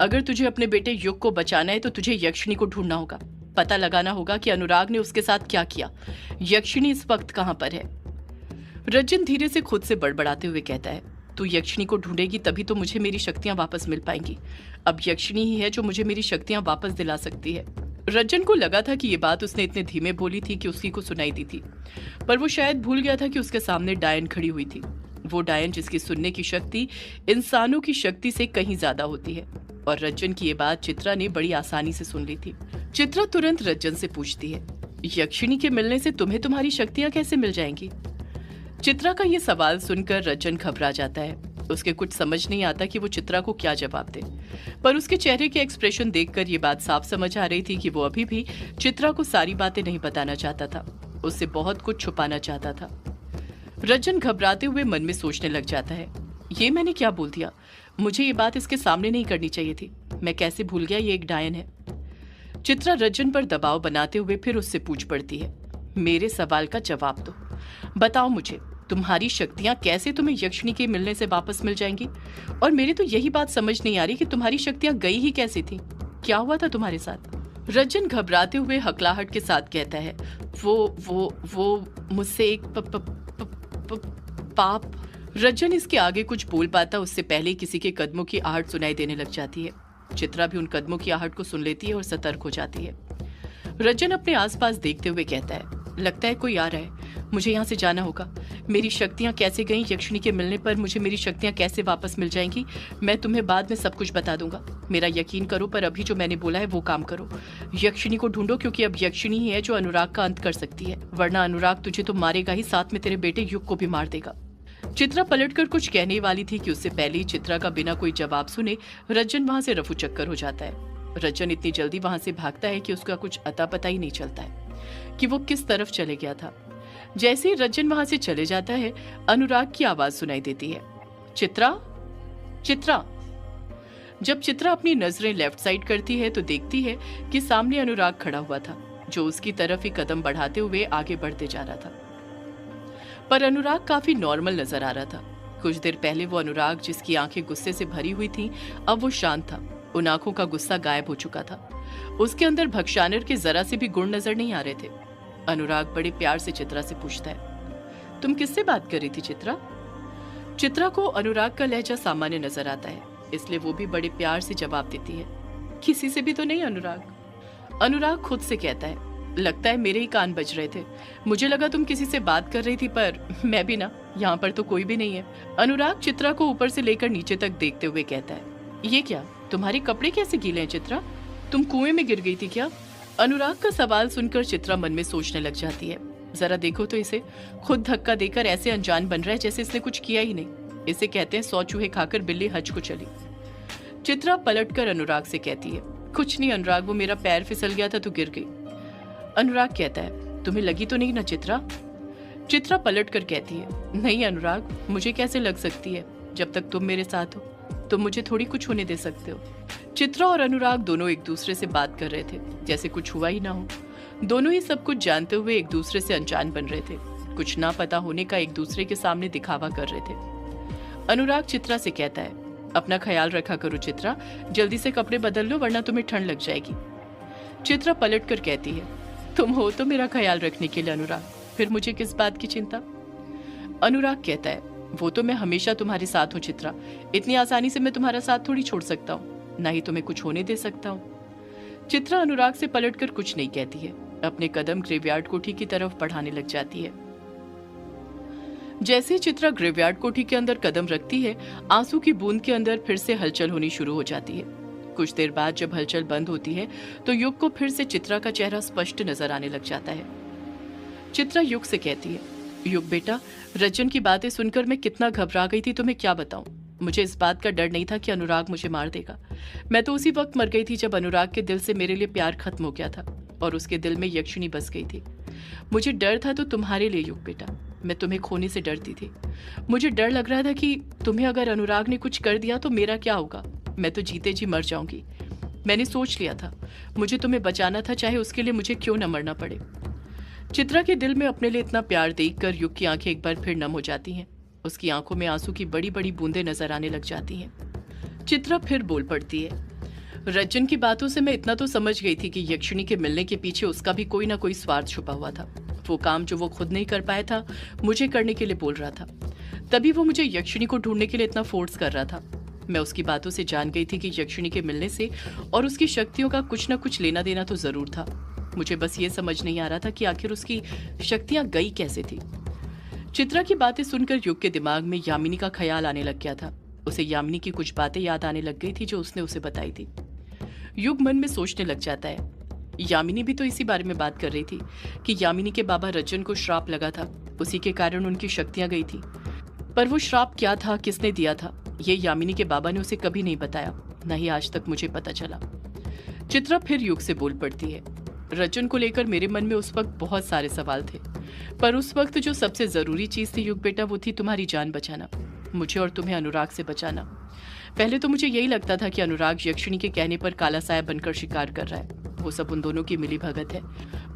अगर तुझे अपने बेटे युग को बचाना है तो तुझे यक्षिणी को ढूंढना होगा। पता लगाना होगा कि अनुराग ने उसके साथ क्या किया। यक्षिणी इस वक्त कहां पर है। रज्जन धीरे से खुद से बड़बड़ाते हुए कहता है, तू यक्षिणी को ढूंढेगी तभी तो मुझे मेरी शक्तियां वापस मिल पाएंगी। अब यक्षिणी ही है जो मुझे मेरी शक्तियां वापस दिला सकती है। रज्जन को लगा था कि ये बात उसने इतने धीमे बोली थी कि उसी को सुनाई दी थी, पर वो शायद भूल गया था कि उसके सामने डायन खड़ी हुई थी। वो डायन जिसकी सुनने की शक्ति इंसानों की शक्ति से कहीं ज्यादा होती है। और रज्जन की ये बात चित्रा ने बड़ी आसानी से सुन ली थी। चित्रा तुरंत रज्जन से पूछती है, यक्षिणी के मिलने से तुम्हें तुम्हारी शक्तियां कैसे मिल जाएंगी। चित्रा का ये सवाल सुनकर रज्जन घबरा जाता है। उसके कुछ समझ नहीं आता कि वो चित्रा को क्या जवाब दे, पर उसके चेहरे के एक्सप्रेशन देखकर ये बात साफ समझ आ रही थी कि वो अभी भी चित्रा को सारी बातें नहीं बताना चाहता था, उससे बहुत कुछ छुपाना चाहता था। रज्जन घबराते हुए मन में सोचने लग जाता है, ये मैंने क्या बोल दिया, मुझे ये बात इसके सामने नहीं करनी चाहिए थी। मैं कैसे भूल गया ये एक डायन है। चित्रा रज्जन पर दबाव बनाते हुए फिर उससे पूछ पड़ती है, मेरे सवाल का जवाब दो। बताओ मुझे, तुम्हारी शक्तियां कैसे तुम्हें यक्षिणी के मिलने से वापस मिल जाएंगी। और मेरी तो यही बात समझ नहीं आ रही कि तुम्हारी शक्तियां गई ही कैसे थी। क्या हुआ था तुम्हारे साथ। रज्जन घबराते हुए हकलाहट के साथ कहता है, वो मुझसे एक पाप। रज्जन इसके आगे कुछ बोल पाता उससे पहले किसी के कदमों की आहट सुनाई देने लग जाती है। चित्रा भी उन कदमों की आहट को सुन लेती है और सतर्क हो जाती है। रज्जन अपने आसपास देखते हुए कहता है, लगता है कोई आ रहा है, मुझे यहाँ से जाना होगा। मेरी शक्तियाँ कैसे गईं, यक्षिणी के मिलने पर मुझे मेरी शक्तियाँ कैसे वापस मिल जाएंगी, मैं तुम्हें बाद में सब कुछ बता दूंगा। मेरा यकीन करो, पर अभी जो मैंने बोला है वो काम करो। यक्षिणी को ढूंढो, क्योंकि अब यक्षिणी ही है जो अनुराग का अंत कर सकती है, वरना अनुराग तुझे तो मारेगा ही, साथ में तेरे बेटे युग को भी मार देगा। चित्रा पलटकर कुछ कहने वाली थी कि उससे पहले ही चित्रा का बिना कोई जवाब सुने रज्जन वहां से रफू चक्कर हो जाता है। रज्जन इतनी जल्दी वहां से भागता है कि उसका कुछ अता पता ही नहीं चलता है कि वो किस तरफ चले गया था। जैसे ही रज्जन वहां से चले जाता है, अनुराग की आवाज सुनाई देती है, चित्रा, चित्रा। जब चित्रा अपनी नजरें लेफ्ट साइड करती है तो देखती है कि सामने अनुराग खड़ा हुआ था, जो उसकी तरफ ही कदम बढ़ाते हुए आगे बढ़ते जा रहा था। पर अनुराग काफी नॉर्मल नजर आ रहा था। कुछ देर पहले वो अनुराग जिसकी आंखें गुस्से से भरी हुई थीं, अब वो शांत था। उन आंखों का गुस्सा गायब हो चुका था। उसके अंदर भक्षानर के जरा से भी गुण नजर नहीं आ रहे थे। अनुराग बड़े प्यार से चित्रा से पूछता है, तुम किससे बात कर रही थी चित्रा। चित्रा को अनुराग का लहजा सामान्य नजर आता है, इसलिए वो भी बड़े प्यार से जवाब देती है, किसी से भी तो नहीं अनुराग। अनुराग खुद से कहता है, लगता है मेरे ही कान बज रहे थे, मुझे लगा तुम किसी से बात कर रही थी, पर मैं भी ना, यहाँ पर तो कोई भी नहीं है। अनुराग चित्रा को ऊपर से लेकर नीचे तक देखते हुए कहता है, ये क्या, तुम्हारे कपड़े कैसे गीले हैं चित्रा, तुम कुएं में गिर गई थी क्या। अनुराग का सवाल सुनकर चित्रा मन में सोचने लग जाती है, जरा देखो तो इसे, खुद धक्का देकर ऐसे अनजान बन रहा है जैसे इसने कुछ किया ही नहीं। इसे कहते हैं 100 चूहे खाकर बिल्ली हज को चली। चित्रा पलटकर अनुराग से कहती है, कुछ नहीं अनुराग, वो मेरा पैर फिसल गया था तो गिर गई। अनुराग कहता है, तुम्हें लगी तो नहीं ना चित्रा। चित्रा पलटकर कहती है, नहीं अनुराग, मुझे कैसे लग सकती है, जब तक तुम मेरे साथ हो तुम मुझे थोड़ी कुछ होने दे सकते हो। चित्रा और अनुराग दोनों एक दूसरे से बात कर रहे थे जैसे कुछ हुआ ही ना हो। दोनों ही सब कुछ जानते हुए एक दूसरे से अनजान बन रहे थे, कुछ ना पता होने का एक दूसरे के सामने दिखावा कर रहे थे। अनुराग चित्रा से कहता है, अपना ख्याल रखा करो चित्रा, जल्दी से कपड़े बदल लो वरना तुम्हें ठंड लग जाएगी। चित्रा पलटकर कहती है, तुम हो तो मेरा ख्याल रखने के लिए अनुराग, फिर मुझे किस बात की चिंता। अनुराग कहता है, वो तो मैं हमेशा तुम्हारे साथ हूँ चित्रा, इतनी आसानी से मैं तुम्हारा साथ थोड़ी छोड़ सकता हूँ, ना ही तुम्हें कुछ होने दे सकता हूँ। चित्रा अनुराग से पलटकर कुछ नहीं कहती है, अपने कदम ग्रेवयार्ड कोठी की तरफ बढ़ाने लग जाती है। जैसे ही चित्रा ग्रेवयार्ड कोठी के अंदर कदम रखती है, आंसू की बूंद के अंदर फिर से हलचल होनी शुरू हो जाती है। कुछ देर बाद जब हलचल बंद होती है तो युग को फिर से चित्रा का चेहरा स्पष्ट नजर आने लग जाता है। चित्रा युग से कहती है, युग बेटा, रज्जन की बातें सुनकर मैं कितना घबरा गई थी तुम्हें क्या बताऊं। मुझे इस बात का डर नहीं था कि अनुराग मुझे मार देगा। मैं तो उसी वक्त मर गई थी जब अनुराग के दिल से मेरे लिए प्यार खत्म हो गया था और उसके दिल में यक्षिणी बस गई थी। मुझे डर था तो तुम्हारे लिए युग बेटा, मैं तुम्हें खोने से डरती थी। मुझे डर लग रहा था कि तुम्हें अगर अनुराग ने कुछ कर दिया तो मेरा क्या होगा, मैं तो जीते जी मर जाऊंगी। मैंने सोच लिया था मुझे तुम्हें बचाना था, चाहे उसके लिए मुझे क्यों न मरना पड़े। चित्रा के दिल में अपने लिए इतना प्यार देखकर युग की आंखें एक बार फिर नम हो जाती हैं। उसकी आंखों में आंसू की बड़ी बड़ी बूंदें नजर आने लग जाती हैं। चित्रा फिर बोल पड़ती है, रज्जन की बातों से मैं इतना तो समझ गई थी कि यक्षिणी के मिलने के पीछे उसका भी कोई ना कोई स्वार्थ छुपा हुआ था। वो काम जो वो खुद नहीं कर पाया था, मुझे करने के लिए बोल रहा था। तभी वो मुझे यक्षिणी को ढूंढने के लिए इतना फोर्स कर रहा था। मैं उसकी बातों से जान गई थी कि यक्षिणी के मिलने से और उसकी शक्तियों का कुछ ना कुछ लेना देना तो जरूर था। मुझे बस ये समझ नहीं आ रहा था कि आखिर उसकी शक्तियां गई कैसे थी। चित्रा की बातें सुनकर युग के दिमाग में यामिनी का ख्याल आने लग गया था। उसे यामिनी की कुछ बातें याद आने लग गई थी जो उसने उसे बताई थी। युग मन में सोचने लग जाता है, यामिनी भी तो इसी बारे में बात कर रही थी कि यामिनी के बाबा रज्जन को श्राप लगा था, उसी के कारण उनकी शक्तियां गई थी। पर वो श्राप क्या था, किसने दिया था, ये यामिनी के बाबा ने उसे कभी नहीं बताया, न ही आज तक मुझे पता चला। चित्रा फिर युग से बोल पड़ती है, रज्जन को लेकर मेरे मन में उस वक्त बहुत सारे सवाल थे, पर उस वक्त जो सबसे जरूरी चीज थी युग बेटा, वो थी तुम्हारी जान बचाना, मुझे और तुम्हें अनुराग से बचाना। पहले तो मुझे यही लगता था कि अनुराग यक्षिणी के कहने पर काला साया बनकर शिकार कर रहा है, वो सब उन दोनों की मिली भगत है।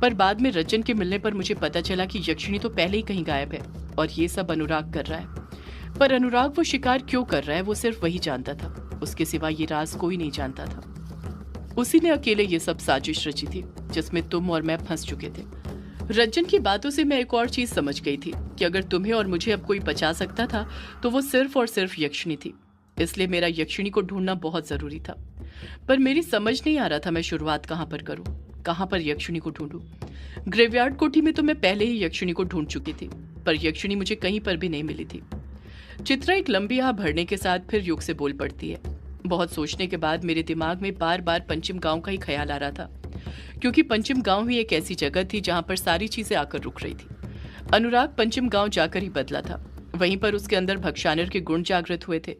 पर बाद में रज्जन के मिलने पर मुझे पता चला कि यक्षिणी तो पहले ही कहीं गायब है और ये सब अनुराग कर रहा है। पर अनुराग वो शिकार क्यों कर रहा है वो सिर्फ वही जानता था, उसके सिवा ये राज कोई नहीं जानता था। उसी ने अकेले ये सब साजिश रची थी जिसमें तुम और मैं फंस चुके थे। रज्जन की बातों से मैं एक और चीज समझ गई थी कि अगर तुम्हें और मुझे अब कोई बचा सकता था तो वो सिर्फ और सिर्फ यक्षिणी थी। इसलिए मेरा यक्षिणी को ढूंढना बहुत जरूरी था। पर मेरी समझ नहीं आ रहा था मैं शुरुआत कहाँ पर करूं, कहाँ पर यक्षिणी को ढूंढूं। ग्रेवयार्ड कोठी में तो मैं पहले ही यक्षिणी को ढूंढ चुकी थी, पर यक्षिणी मुझे कहीं पर भी नहीं मिली थी। चित्रा एक लंबी आह भरने के साथ फिर युग से बोल पड़ती है। बहुत सोचने के बाद मेरे दिमाग में बार बार पंचम गांव का ही ख्याल आ रहा था, क्योंकि पंचम गांव ही एक ऐसी जगह थी जहां पर सारी चीजें आकर रुक रही थी। अनुराग पंचम गांव जाकर ही बदला था, वहीं पर उसके अंदर भक्षानर के गुण जागृत हुए थे।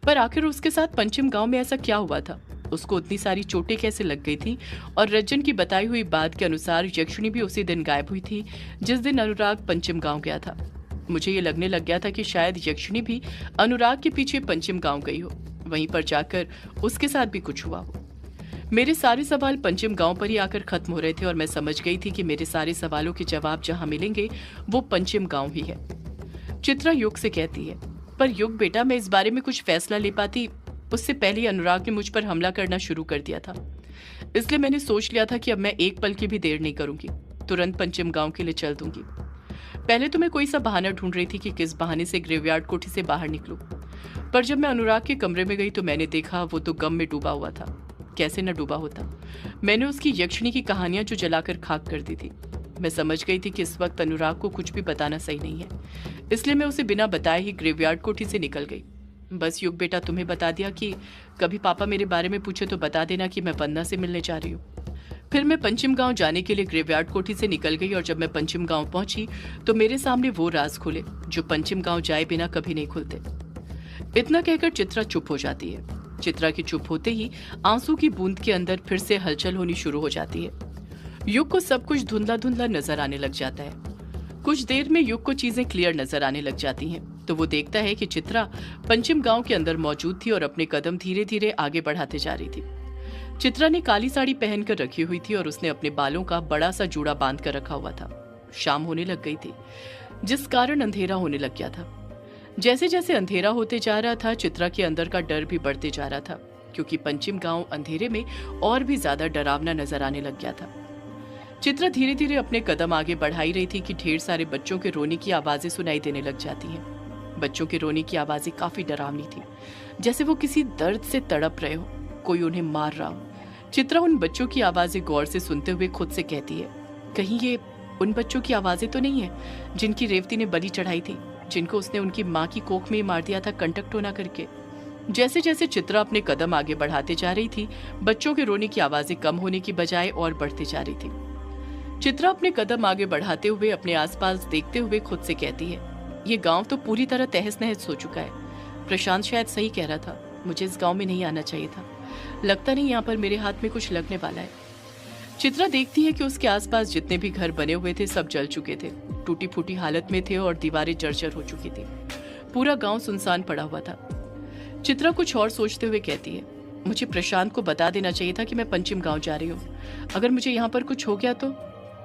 पर आखिर उसके साथ पंचम गांव में ऐसा क्या हुआ था, उसको उतनी सारी चोटें कैसे लग गई थी, और रज्जन की बताई हुई बात के अनुसार यक्षिणी भी उसी दिन गायब हुई थी जिस दिन अनुराग पंचम गांव गया था। मुझे ये लगने लग गया था कि शायद यक्षिणी भी अनुराग के पीछे पंचम गांव गई हो, वहीं पर जाकर उसके साथ भी कुछ हुआ हो। मेरे सारे सवाल पंचम गांव पर ही आकर खत्म हो रहे थे और मैं समझ गई थी कि मेरे सारे सवालों के जवाब जहां मिलेंगे वो पंचम गांव ही है। चित्रा युग से कहती है, पर युग बेटा मैं इस बारे में कुछ फैसला ले पाती उससे पहले ही अनुराग ने मुझ पर हमला करना शुरू कर दिया था। इसलिए मैंने सोच लिया था कि अब मैं एक पल की भी देर नहीं करूंगी, तुरंत पंचम गांव के लिए चल दूंगी। पहले तो मैं कोई सा बहाना ढूंढ रही थी कि किस बहाने से ग्रेवयार्ड कोठी से बाहर निकलूं। पर जब मैं अनुराग के कमरे में गई तो मैंने देखा वो तो गम में डूबा हुआ था। कैसे न डूबा होता, मैंने उसकी यक्षिणी की कहानियां जो जलाकर खाक कर दी थी। मैं समझ गई थी कि इस वक्त अनुराग को कुछ भी बताना सही नहीं है, इसलिए मैं उसे बिना बताए ही ग्रेवयार्ड कोठी से निकल गई। बस युग बेटा तुम्हें बता दिया कि कभी पापा मेरे बारे में पूछे तो बता देना कि मैं वंदना से मिलने जा रही हूँ। फिर मैं पंचम गांव जाने के लिए ग्रेवयार्ड कोठी से निकल गई और जब मैं पंचम गांव पहुंची तो मेरे सामने वो राज खुले जो पंचम गांव जाए बिना कभी नहीं खुलते। इतना कहकर चित्रा चुप हो जाती है। चित्रा की चुप होते ही आंसू की बूंद के अंदर फिर से हलचल होनी शुरू हो जाती है। युग को सब कुछ धुंधला धुंधला नजर आने लग जाता है। कुछ देर में युग को चीजें क्लियर नजर आने लग जाती हैं, तो वो देखता है कि चित्रा पंचम गांव के अंदर मौजूद थी और अपने कदम धीरे धीरे आगे बढ़ाते जा रही थी। चित्रा ने काली साड़ी पहनकर रखी हुई थी और उसने अपने बालों का बड़ा सा जूड़ा बांध कर रखा हुआ था। शाम होने लग गई थी, जिस कारण अंधेरा होने लग गया था। जैसे जैसे अंधेरा होते जा रहा था, चित्रा के अंदर का डर भी बढ़ते जा रहा था, क्योंकि पंचम गांव अंधेरे में और भी ज्यादा डरावना नजर आने लग गया था। चित्रा धीरे धीरे अपने कदम आगे बढ़ाई रही थी कि ढेर सारे बच्चों के रोने की आवाजें सुनाई देने लग जाती हैं। बच्चों के रोने की आवाजें काफी डरावनी थी, जैसे वो किसी दर्द से तड़प रहे हो, कोई उन्हें मार रहा हो। चित्रा उन बच्चों की आवाजें गौर से सुनते हुए खुद से कहती है, कहीं ये उन बच्चों की आवाजें तो नहीं है जिनकी रेवती ने बलि चढ़ाई थी, जिनको उसने उनकी माँ की कोख में ही मार दिया था कंटक टोना करके। जैसे जैसे चित्रा अपने कदम आगे बढ़ाते जा रही थी, बच्चों के रोने की आवाजें कम होने की बजाय और बढ़ते जा रही थी। चित्रा अपने कदम आगे बढ़ाते हुए अपने आसपास देखते हुए खुद से कहती है, ये गांव तो पूरी तरह तहस नहस हो चुका है। प्रशांत शायद सही कह रहा था, मुझे इस गांव में नहीं आना चाहिए था। लगता नहीं यहाँ पर मेरे हाथ में कुछ लगने वाला है। चित्रा देखती है कि उसके आसपास जितने भी घर बने हुए थे सब जल चुके थे, टूटी फूटी हालत में थे और दीवारें जर्जर हो चुकी थी। पूरा गांव सुनसान पड़ा हुआ था। चित्रा कुछ और सोचते हुए कहती है, मुझे प्रशांत को बता देना चाहिए था कि मैं पंचम गांव जा रही हूँ। अगर मुझे यहाँ पर कुछ हो गया तो?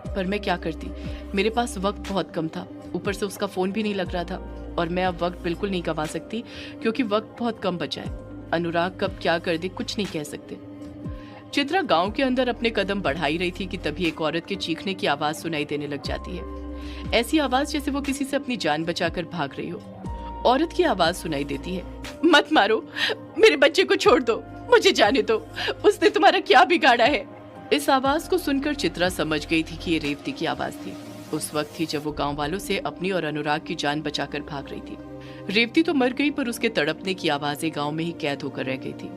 पर मैं क्या करती, मेरे पास वक्त बहुत कम था, ऊपर से उसका फोन भी नहीं लग रहा था और मैं अब वक्त बिल्कुल नहीं गंवा सकती क्योंकि वक्त बहुत कम बचा है। अनुराग कब क्या कर दे कुछ नहीं कह सकते। चित्रा गांव के अंदर अपने कदम बढ़ा ही रही थी कि तभी एक औरत के चीखने की आवाज सुनाई देने लग जाती है। ऐसी आवाज जैसे वो किसी से अपनी जान बचाकर भाग रही हो। औरत की आवाज सुनाई देती है, मत मारो, मेरे बच्चे को छोड़ दो, मुझे जाने दो, उसने तुम्हारा क्या बिगाड़ा है। इस आवाज को सुनकर चित्रा समझ गई थी कि ये रेवती की आवाज थी। उस वक्त थी जब वो गांव वालों से अपनी और अनुराग की जान बचाकर भाग रही थी। रेवती तो मर गई, पर उसके तड़पने की आवाजें गांव में ही कैद होकर रह गई थी।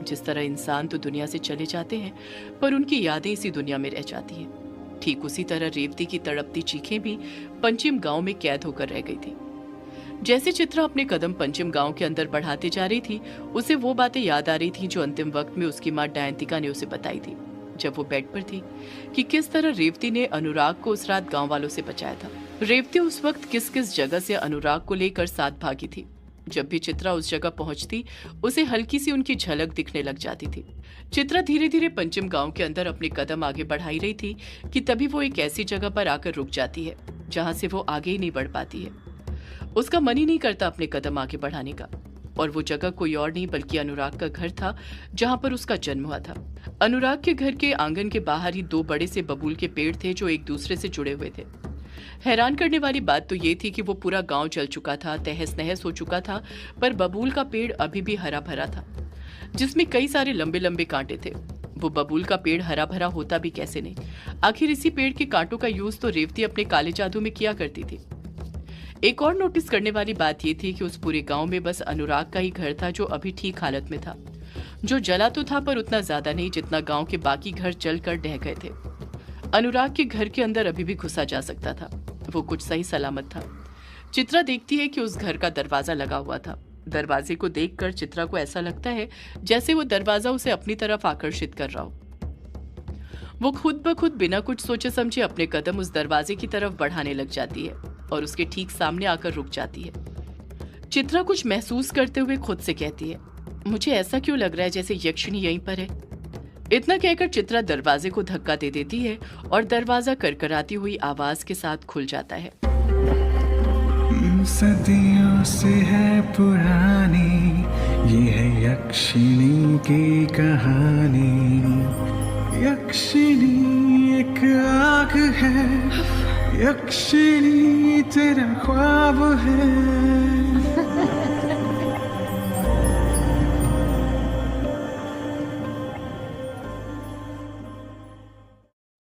जिस तरह इंसान तो दुनिया से चले जाते हैं, पर उनकी यादें इसी दुनिया में रह जाती हैं। ठीक उसी तरह रेवती की तड़पती चीखें भी पंचिम गांव में कैद होकर रह गई थी। जैसे चित्रा अपने कदम पंचिम गांव के अंदर बढ़ाते जा रही थी, उसे वो बातें याद आ रही थी जो अंतिम वक्त में उसकी माँ डयंतिका ने उसे बताई थी जब वो बेड पर थी, कि किस तरह रेवती ने अनुराग को उस रात गांव वालों से बचाया था। रेवती उस वक्त किस किस जगह से अनुराग को लेकर साथ भागी थी। जब भी चित्रा उस जगह पहुंचती, उसे हल्की सी उनकी झलक दिखने लग जाती थी। चित्रा धीरे धीरे पंचिम गांव के अंदर अपने कदम आगे बढ़ाई रही थी कि तभी वो एक ऐसी जगह पर आकर रुक जाती है जहां से वो आगे ही नहीं बढ़ पाती है। उसका मन ही नहीं करता अपने कदम आगे बढ़ाने का, और वो जगह कोई और नहीं बल्कि अनुराग का घर था, जहां पर उसका जन्म हुआ था। अनुराग के घर के आंगन के बाहर ही दो बड़े से बबूल के पेड़ थे जो एक दूसरे से जुड़े हुए थे। हैरान करने वाली बात तो ये थी कि वो पूरा गांव जल चुका था, तहस नहस हो चुका था, पर बबूल का पेड़ अभी भी हरा भरा था, जिसमें कई सारे लंबे लंबे कांटे थे। वो बबूल का पेड़ हरा भरा होता भी कैसे नहीं? आखिर इसी पेड़ के कांटों का यूज तो रेवती अपने काले जादू में किया करती थी। एक और नोटिस करने वाली बात यह थी कि उस पूरे गांव में बस अनुराग का ही घर था जो अभी ठीक हालत में था, जो जला तो था पर उतना ज्यादा नहीं जितना गांव के बाकी घर जलकर ढह गए थे। अनुराग के घर के अंदर अभी भी घुसा जा सकता था, वो कुछ सही सलामत था। चित्रा देखती है कि उस घर का दरवाजा लगा हुआ था। दरवाजे को देखकर चित्रा को ऐसा लगता है जैसे वो दरवाजा उसे अपनी तरफ आकर्षित कर रहा हो। वो खुद ब खुद बिना कुछ सोचे समझे अपने कदम उस दरवाजे की तरफ बढ़ाने लग जाती है और उसके ठीक सामने आकर रुक जाती है। चित्रा कुछ महसूस करते हुए खुद से कहती है, मुझे ऐसा क्यों लग रहा है जैसे यक्षिणी यहीं पर है। इतना कहकर चित्रा दरवाजे को धक्का दे देती है और दरवाजा करकराती हुई आवाज के साथ खुल जाता है। सदियों से है पुरानी ये है यक्षिणी की कहानी। यक्षिणी एक आग है, यक्षिणी तेरा ख्वाब है।